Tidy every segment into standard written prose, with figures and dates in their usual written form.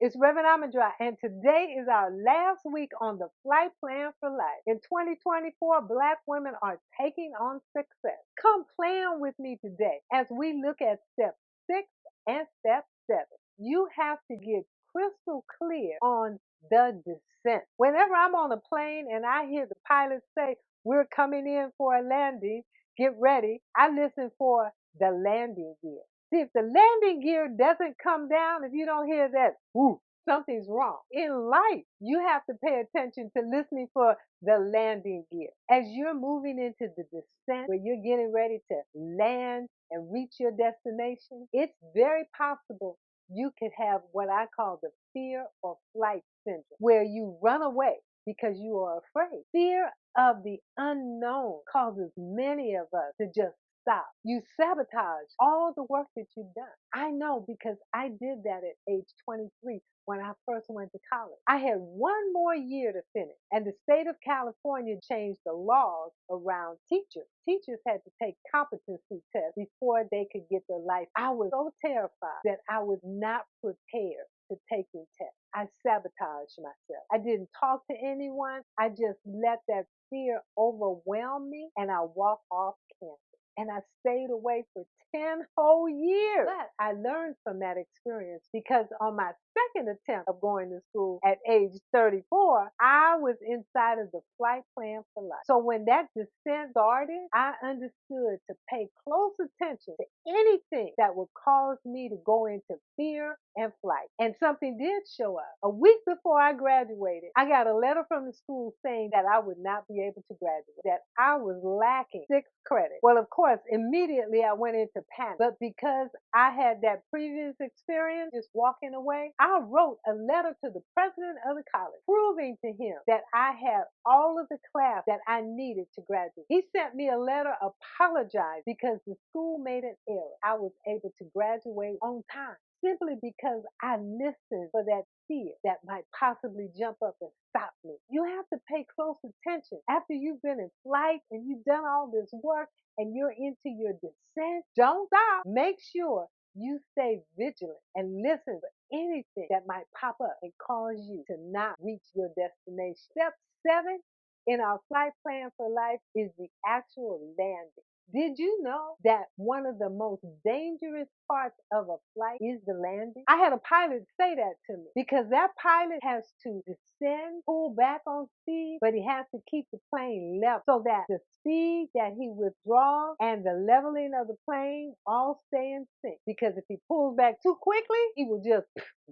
It's Reverend Ahmondra, and today is our last week on the Flight Plan for Life. In 2024, Black women are taking on success. Come plan with me today as we look at step 6 and step 7. You have to get crystal clear on the descent. Whenever I'm on a plane and I hear the pilot say, "We're coming in for a landing, get ready," I listen for the landing gear. See, if the landing gear doesn't come down, if you don't hear that, ooh, something's wrong. In life, you have to pay attention to listening for the landing gear. As you're moving into the descent, where you're getting ready to land and reach your destination, it's very possible you could have what I call the fear or flight syndrome, where you run away because you are afraid. Fear of the unknown causes many of us to just stop. You sabotage all the work that you've done. I know because I did that at age 23 when I first went to college. I had one more year to finish, and the state of California changed the laws around teachers. Teachers had to take competency tests before they could get their life. I was so terrified that I was not prepared to taking tests. I sabotaged myself. I didn't talk to anyone. I just let that fear overwhelm me, and I walked off campus. And I stayed away for 10 whole years. But I learned from that experience because on my second attempt of going to school at age 34, I was inside of the flight plan for life. So when that descent started, I understood to pay close attention to anything that would cause me to go into fear and flight. And something did show up. A week before I graduated, I got a letter from the school saying that I would not be able to graduate, that I was lacking 6 credits. Well, of course, immediately I went into panic. But because I had that previous experience just walking away, I wrote a letter to the president of the college proving to him that I had all of the class that I needed to graduate. He sent me a letter apologizing because the school made an error. I was able to graduate on time, simply because I listened for that fear that might possibly jump up and stop me. You have to pay close attention. After you've been in flight and you've done all this work and you're into your descent, don't stop. Make sure you stay vigilant and listen for anything that might pop up and cause you to not reach your destination. Step 7 in our flight plan for life is the actual landing. Did you know that one of the most dangerous parts of a flight is the landing? I had a pilot say that to me because that pilot has to descend, pull back on speed, but he has to keep the plane level so that the speed that he withdraws and the leveling of the plane all stay in sync. Because if he pulls back too quickly, he will just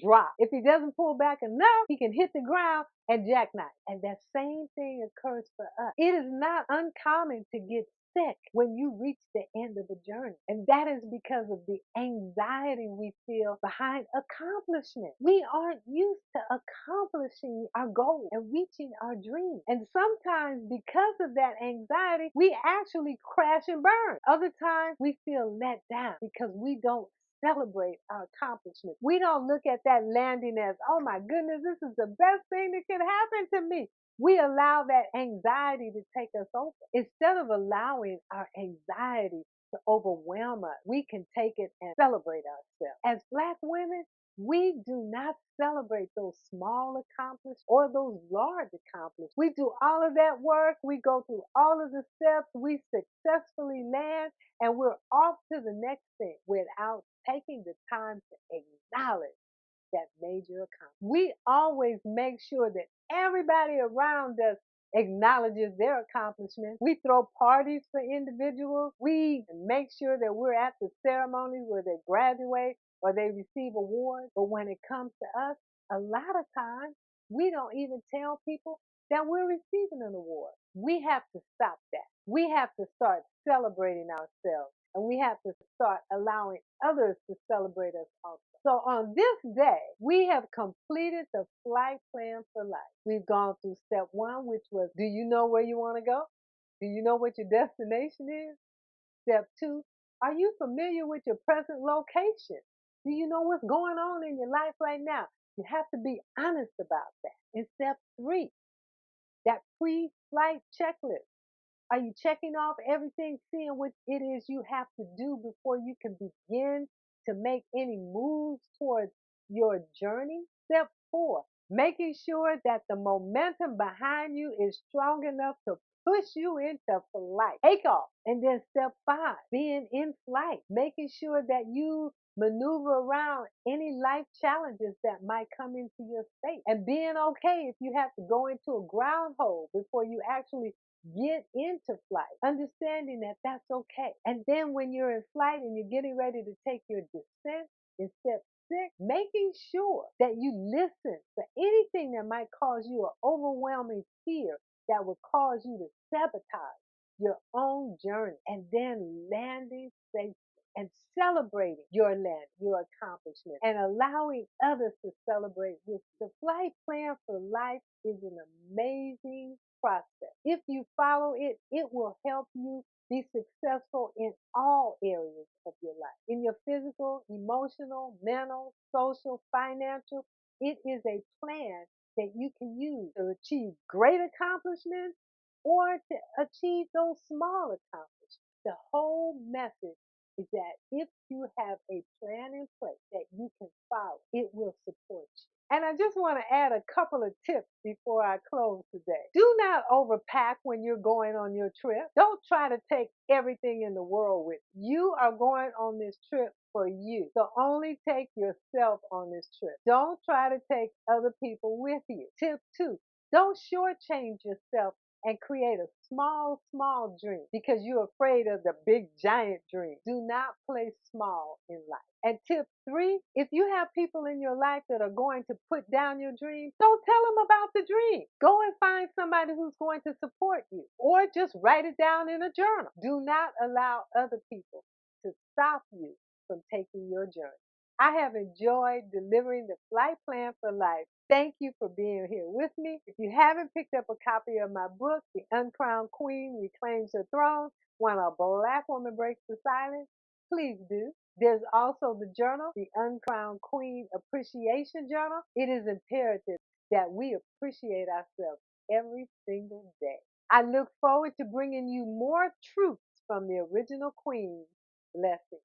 drop. If he doesn't pull back enough, he can hit the ground and jackknife. And that same thing occurs for us. It is not uncommon to get sick when you reach the end of the journey. And that is because of the anxiety we feel behind accomplishment. We aren't used to accomplishing our goals and reaching our dreams. And sometimes because of that anxiety, we actually crash and burn. Other times we feel let down because we don't celebrate our accomplishments. We don't look at that landing as, oh my goodness, this is the best thing that can happen to me. We allow that anxiety to take us over. Instead of allowing our anxiety to overwhelm us, we can take it and celebrate ourselves. As Black women, we do not celebrate those small accomplishments or those large accomplishments. We do all of that work. We go through all of the steps. We successfully land and we're off to the next thing without taking the time to acknowledge that major accomplishment. We always make sure that everybody around us acknowledges their accomplishments. We throw parties for individuals. We make sure that we're at the ceremonies where they graduate or they receive awards. But when it comes to us, a lot of times we don't even tell people that we're receiving an award. We have to stop that. We have to start celebrating ourselves, and we have to start allowing others to celebrate us also. So on this day, we have completed the flight plan for life. We've gone through step 1, which was, do you know where you want to go? Do you know what your destination is? Step 2, are you familiar with your present location? Do you know what's going on in your life right now? You have to be honest about that. In step 3, that pre-flight checklist. Are you checking off everything, seeing what it is you have to do before you can begin to make any moves towards your journey? Step 4, making sure that the momentum behind you is strong enough to push you into flight. Take off. And then step 5, being in flight, making sure that you maneuver around any life challenges that might come into your space and being okay if you have to go into a ground hold before you actually get into flight, understanding that that's okay. And then when you're in flight and you're getting ready to take your descent in step 6, making sure that you listen to anything that might cause you an overwhelming fear that would cause you to sabotage your own journey, and then landing safely and celebrating your land, your accomplishment, and allowing others to celebrate with you. The flight plan for life is an amazing process. If you follow it, it will help you be successful in all areas of your life. In your physical, emotional, mental, social, financial, it is a plan that you can use to achieve great accomplishments or to achieve those small accomplishments. The whole message is that if you have a plan in place that you can follow, it will support you. And I just want to add a couple of tips before I close today. Do not overpack when you're going on your trip. Don't try to take everything in the world with you. You are going on this trip for you. So only take yourself on this trip. Don't try to take other people with you. Tip 2, don't shortchange yourself and create a small dream because you're afraid of the big giant dream. Do not play small in life. And tip 3, if you have people in your life that are going to put down your dream, don't tell them about the dream. Go and find somebody who's going to support you or just write it down in a journal. Do not allow other people to stop you from taking your journey. I have enjoyed delivering the flight plan for life. Thank you for being here with me. If you haven't picked up a copy of my book, The Uncrowned Queen Reclaims Her Throne, When a Black Woman Breaks the Silence, please do. There's also the journal, The Uncrowned Queen Appreciation Journal. It is imperative that we appreciate ourselves every single day. I look forward to bringing you more truths from the original queen. Blessings.